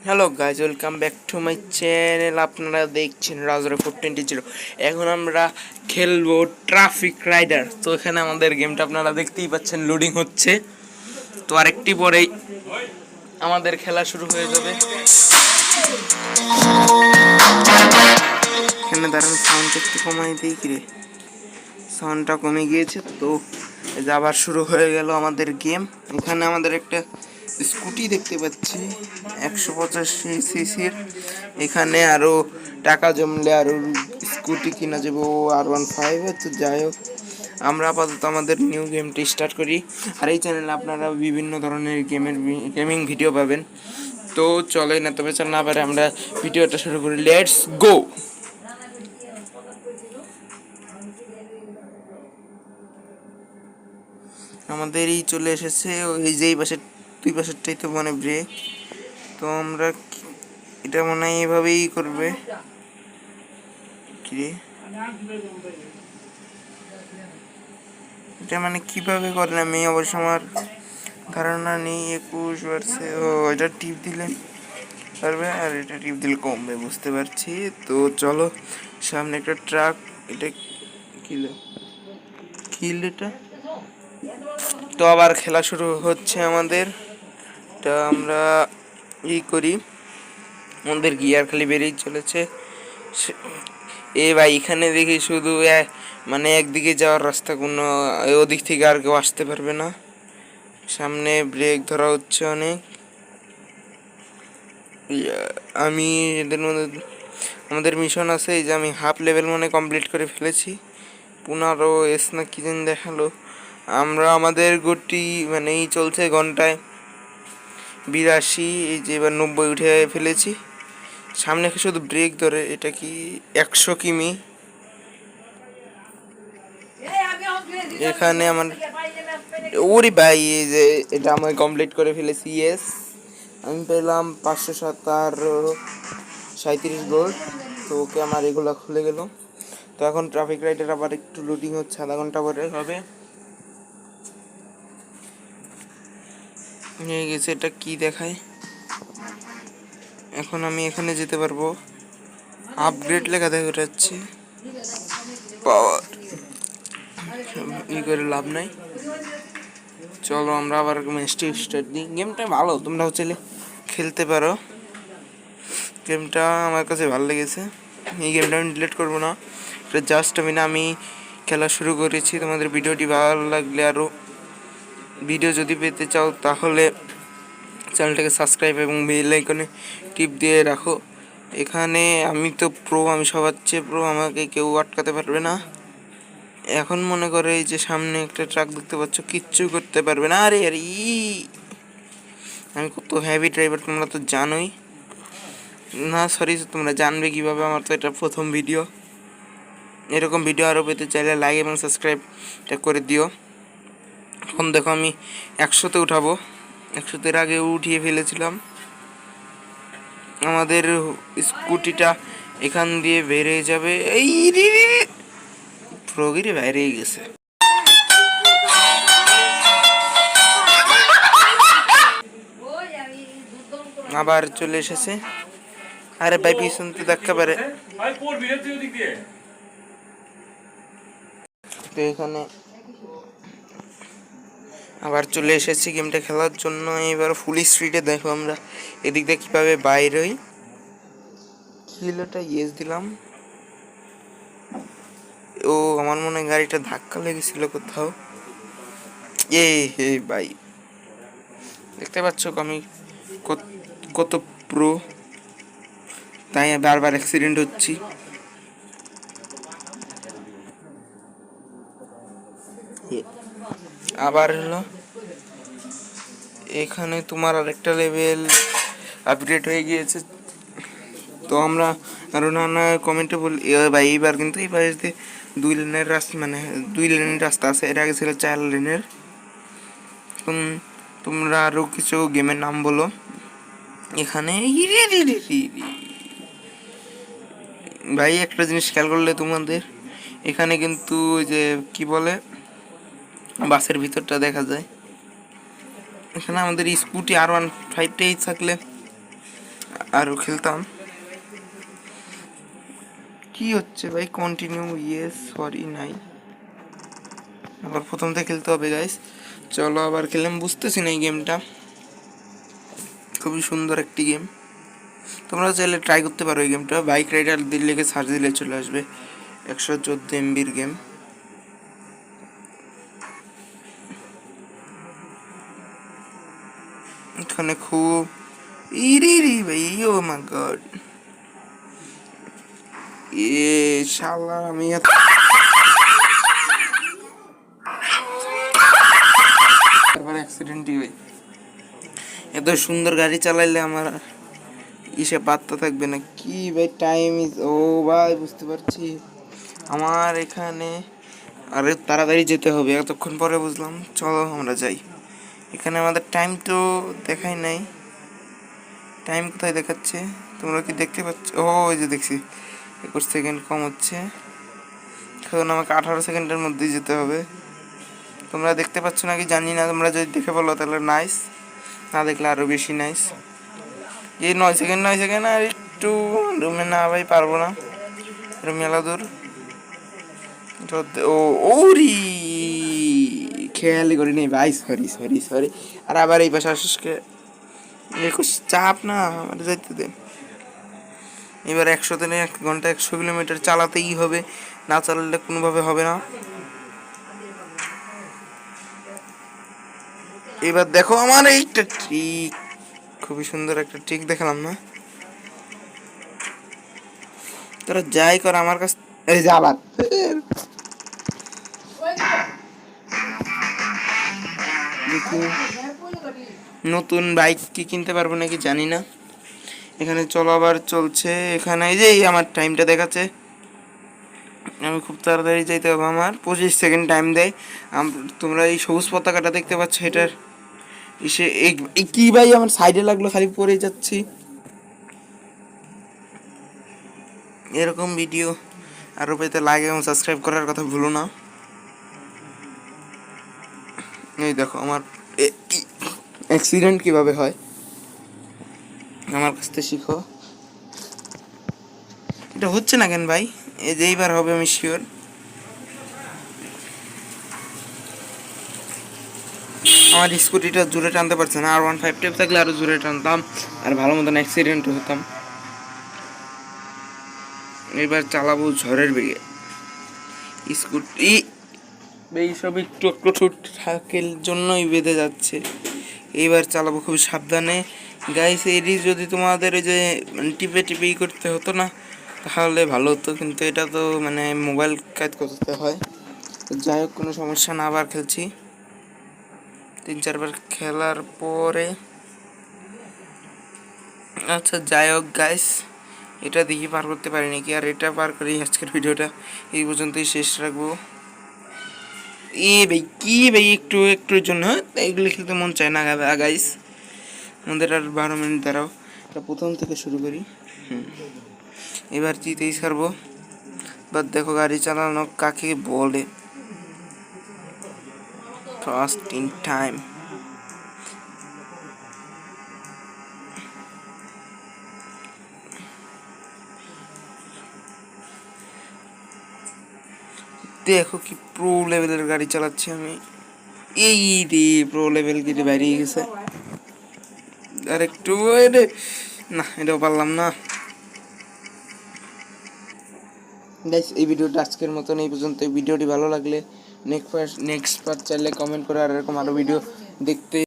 Hello guys, welcome back to my channel. আপনারা দেখছেন রাজরা 420। এখন আমরা খেলবো ট্রাফিক রাইডার। তো এখানে আমাদের গেমটা আপনারা দেখতেই পাচ্ছেন, লোডিং হচ্ছে। তো আরেকটি পরেই আমাদের খেলা শুরু হয়ে যাবে। এখানে দাঁড়ান, সাউন্ডটা একটু কমাই দিই। কিরে, সাউন্ডটা কমে গিয়েছে। তো আবার শুরু হয়ে গেল আমাদের গেম। এখানে আমাদের একটা স্কুটি দেখতে পাচ্ছি 185 সিসির। এখানে আরও টাকা জমলে আরও স্কুটি কিনা যাবো, R15। তো যাই হোক, আমরা আপাতত আমাদের নিউ গেমটি স্টার্ট করি। আর এই চ্যানেলে আপনারা বিভিন্ন ধরনের গেমিং ভিডিও পাবেন। তো চলে না, তবে চল না পারে আমরা ভিডিওটা শুরু করি। Let's go. আমাদের এই চলে এসেছে ওই যে এই পাশের, দুই পাশেরটাই তো মানে ব্রেক। তো আমরা এটা মনে হয় এভাবেই করবে। কি এটা মানে কিভাবে করে আমি অবশ্য আমার ধারণা নেই। 21 বাড়ছে, ও এটা টিপ দিলে পারবে আর এটা টিপ দিলে কমবে, বুঝতে পারছি। তো চলো, সামনে একটা ট্রাক। এটা কিল এটা। তো আবার খেলা শুরু হচ্ছে আমাদের। তা আমরা করি, আমাদের গিয়ার খালি বেরিয়ে চলেছে। এ ভাই, এখানে দেখি শুধু মানে একদিকে যাওয়ার রাস্তা, কোনো ওদিক থেকে আর কেউ আসতে পারবে না। সামনে ব্রেক ধরা হচ্ছে অনেক। আমি এদের মধ্যে আমাদের মিশন আছে, এই যে আমি হাফ লেভেল মানে কমপ্লিট করে ফেলেছি। 15 এস না কি যেন দেখালো। আমরা আমাদের গতি মানে এই চলছে ঘন্টায় 82, এই যে এবার 90 উঠে ফেলেছি। সামনে শুধু ব্রেক ধরে, এটা কি 100 কিমি। এখানে আমার ওরে ভাই, এই যে এটা আমি কমপ্লিট করে ফেলেছি। ইয়েস, আমি পেলাম 537 গোল্ড। তো ওকে, আমার এগুলো খুলে গেল। তো এখন ট্রাফিক রাইডার আবার একটু লোডিং হচ্ছে, আধা ঘন্টা পরে হবে। নিয়ে গেছে, এটা কি দেখায়। এখন আমি এখানে যেতে পারবো। আপগ্রেড লেখা দেখা যাচ্ছে, পাওয়ার করে লাভ নাই। চলো আমরা আবার ম্যাচটি স্টার্ট দিই। গেমটা ভালো, তোমরাও চাইলে খেলতে পারো। গেমটা আমার কাছে ভালো লেগেছে। এই গেমটা আমি ডিলিট করবো না, এটা জাস্ট আমি খেলা শুরু করেছি। তোমাদের ভিডিওটি ভালো লাগলে, আরও ভিডিও যদি পেতে চাও তাহলে চ্যানেলটাকে সাবস্ক্রাইব এবং বেল আইকনে টিপ দিয়ে রাখো। এখানে আমি তো প্রো, আমি সবার চেয়ে প্রো, আমাকে কেউ আটকাতে পারবে না। এখন মনে করে এই যে সামনে একটা ট্রাক দেখতে পাচ্ছ, কিচ্ছু করতে পারবে না। আরে আরে, আমি কত হেভি ড্রাইভার তোমরা তো জানোই না। সরি, তোমরা জানবে কিভাবে, আমার তো এটা প্রথম ভিডিও। এরকম ভিডিও আরও পেতে চাইলে লাইক এবং সাবস্ক্রাইবটা করে দিও। এখন দেখো আমি 100-তে উঠাবো। 100-এর আগে উঠিয়ে ফেলেছিলাম। আমাদের স্কুটিটা এখান দিয়ে বেরিয়ে যাবে। এই প্রগিরে বাইরে গেছে। আবার চলে এসেছে। আরে ভাই, পিছন তো দেখা পারে। তো এখানে আবার চলে এসেছি গেমটা খেলার জন্য। এবার ফুল স্পিডে দেখো আমরা এদিক দিয়ে কীভাবে বাইর হই। কিলোটা ইয়েস দিলাম। ও, আমার মনে হয় গাড়িটা ধাক্কা লেগেছিল কোথাও। হে ভাই, দেখতে পাচ্ছ আমি কত প্রো, তাই বারবার অ্যাক্সিডেন্ট হচ্ছি। আবার হলো, এখানে তোমার আরেকটা লেভেল আপগ্রেড হয়ে গিয়েছে। তো আমরা আরও নানা কমেন্টে বলি ভাই, এইবার কিন্তু এই পাশে 2 লেনের রাস্তা, মানে 2 লেনের রাস্তা আছে। এর আগে ছিল 4 লেনের। তোমরা আরও কিছু গেমের নাম বলো। এখানে ভাই একটা জিনিস খেয়াল করলে তোমাদের, এখানে কিন্তু ওই যে কি বলে, বাসের ভিতরটা দেখা যায়। এখানে আমাদের স্কুটি R15টাই থাকলে আরও খেলতাম। কি হচ্ছে ভাই? কন্টিনিউ, ইয়েস, সরি, নাই, আবার প্রথম থেকে খেলতে হবে গাইস। চলো আবার খেললাম, বুঝতেছি না এই গেমটা, খুবই সুন্দর একটি গেম। তোমরা চাইলে ট্রাই করতে পারো এই গেমটা। বাইক রাইডার দিলে সার্চ দিলে চলে আসবে। 114 MBর গেম। এখানে খুব ইরি ভাই, ও মাই গড, শালা আমি তারপরে অ্যাক্সিডেন্টই হয়। এত সুন্দর গাড়ি চালাইলে আমার ইসে পাত্তা থাকবে না কি ভাই? টাইম ইজ, ও ভাই বুঝতে পারছি আমার এখানে আরে তাড়াতাড়ি যেতে হবে, এতক্ষণ পরে বুঝলাম। চলো আমরা যাই। এখানে আমাদের টাইম তো দেখাই নাই, টাইম কোথায় দেখাচ্ছে? তোমরা কি দেখতে পাচ্ছ? ও ওই যে দেখছি 21 সেকেন্ড কম হচ্ছে। এখন আমাকে 18 সেকেন্ডের মধ্যেই যেতে হবে। তোমরা দেখতে পাচ্ছ নাকি জানি না, তোমরা যদি দেখে বলো তাহলে নাইস, না দেখলে আরও বেশি নাইস। এই 9 সেকেন্ড, 9 সেকেন্ড, আর একটু রুমে না ভাই, পারবো না, মেলা দূর। ও ওরি, খেয়ালই করিনি ভাই, সরি সরি সরি। আর আবার এই পাশে আশিসকে চাপ না, আমার যাইতে দে। এবার 100 দিনে 1 ঘন্টা 100 কিলোমিটার চালাতেই হবে, না চালালে কোনোভাবে হবে না। এবার দেখো আমার এইটা ট্রিক, খুবই সুন্দর একটা ট্রিক দেখালাম না? তোরা যাই কর আমার কাছ, এই যে আবার নতুন বাইক কি কিনতে পারবো নাকি জানি না। এখানে চলো আবার চলছে, এখানে এই যে আমার টাইমটা দেখাচ্ছে, আমি খুব তাড়াতাড়ি যাইতে হবে, আমার 25 সেকেন্ড টাইম দেয়। তোমরা এই সবুজ পতাকাটা দেখতে পাচ্ছ, এটার ইসে কি ভাই আমার সাইডে লাগলো, খালি পড়ে যাচ্ছি। এরকম ভিডিও আরও পেতে লাইক এবং সাবস্ক্রাইব করার কথা ভুলো না। এই দেখো আমার অ্যাক্সিডেন্ট কিভাবে হয়, আমার কাছ থেকে শিখো। এটা হচ্ছে না কেন ভাই? এই যে এইবার হবে আমি শিওর। আমার স্কুটিটা জোরে টানতে পারছে না, আর 1.5 থাকলে আরও জোরে টানতাম আর ভালো মতন অ্যাক্সিডেন্ট হতাম। এবার চালাবো ঝড়ের বেগে স্কুটি, এইসব একটু একটু থাকের জন্যই বেঁধে যাচ্ছে। এইবার চালাবো খুব সাবধানে গাইস। এরই যদি তোমাদের ওই যে টিপে টিপেই করতে হতো না তাহলে ভালো হতো, কিন্তু এটা তো মানে মোবাইল কাজ করতে হয়। যাই হোক, কোনো সমস্যা না, আবার খেলছি 3-4 বার খেলার পরে। আচ্ছা যাই হোক গাইস, এটা দেখি পার করতে পারি নাকি, আর এটা পার করেই আজকের ভিডিওটা এই পর্যন্তই শেষ রাখবো। ভাই কি ভাই, একটু একটুর জন্য এইগুলো খেলতে মন চায় না গাইস। আমাদের আর 12 মিনিট দাঁড়াও, এটা প্রথম থেকে শুরু করি। এবার জিতেই ছাড়বো। বাট দেখো গাড়ি চালানো কাকে বলে, ফার্স্ট ইন টাইম। দেখো কি প্রো লেভেলের গাড়ি চালাচ্ছি আমি। এই রে প্রো লেভেল গিয়ে বাইরে গেছে, আর একটু না, এটাও পারলাম না গাইস। এই ভিডিওটা আজকের মতন এই পর্যন্ত। ভিডিওটি ভালো লাগলে নেক্সট পার্ট চাইলে কমেন্ট করে আর এরকম আরও ভিডিও দেখতে